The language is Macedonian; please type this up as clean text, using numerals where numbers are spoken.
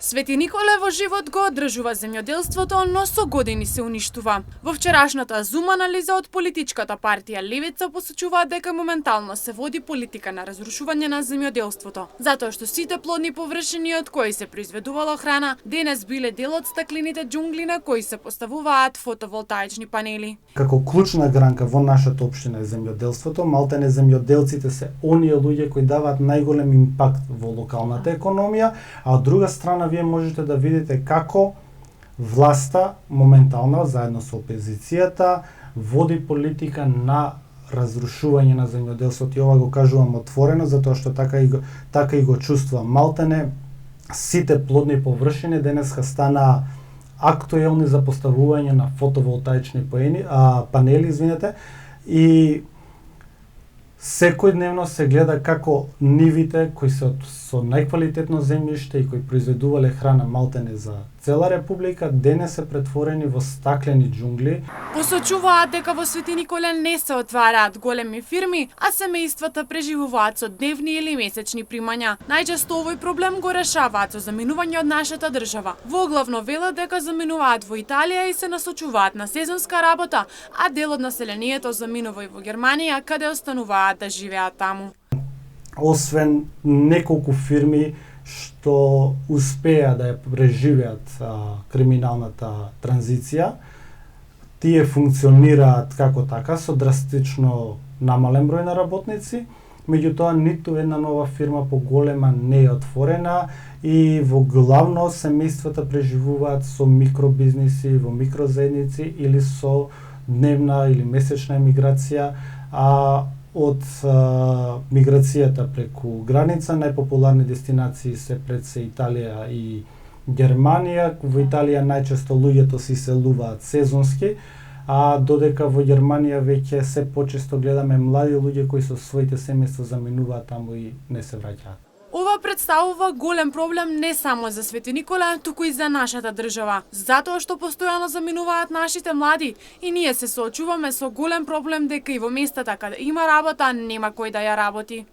Свети Николе во живот го одржува земјоделството, но со години се уништува. Во вчерашната Зум анализа од политичката партија Левица посочува дека моментално се води политика на разрушување на земјоделството, затоа што сите плодни површини од кои се произведувала храна денес биле дел од стаклените џунгли на кои се поставуваат фотоволтаични панели. Како клучна гранка во нашата општина е земјоделството, малтене земјоделците се оние луѓе кои даваат најголем импакт во локалната економија, а од друга страна вие можете да видите како власта моментално заедно со опозицијата води политика на разрушување на земјоделството. И ова го кажувам отворено затоа што така и го чувствувам. Малтене сите плодни површини денеска стана актуелни за поставување на фотоволтаични панели, и секојдневно се гледа како нивите кои се со најквалитетно земјиште и кои произведувале храна малтене за цела република, денес се претворени во стаклени џунгли. Посочуваат дека во Свети Николе не се отвараат големи фирми, а семејствата преживуваат со дневни или месечни примања. Најчесто овој проблем го решаваат со заминување од нашата држава. Воглавно велат дека заминуваат во Италија и се насочуваат на сезонска работа, а дел од населението заминува и во Германија, каде остануваат да живеат таму. Освен неколку фирми што успеа да ја преживеат криминалната транзиција, тие функционираат како така со драстично намален број на работници, меѓутоа ниту една нова фирма поголема не е отворена и во главно семејствата преживуваат со микробизнеси, во микрозаедници или со дневна или месечна емиграција, од миграцијата преку граница. Најпопуларни дестинации се пред се Италија и Германија. Во Италија најчесто луѓето се иселуваат сезонски, а додека во Германија веќе се почесто гледаме млади луѓе кои со своите семејства заминуваат таму и не се враќаат. Ова представува голем проблем не само за Свети Николе, туку и за нашата држава, затоа што постојано заминуваат нашите млади и ние се соочуваме со голем проблем дека и во местата каде има работа нема кој да ја работи.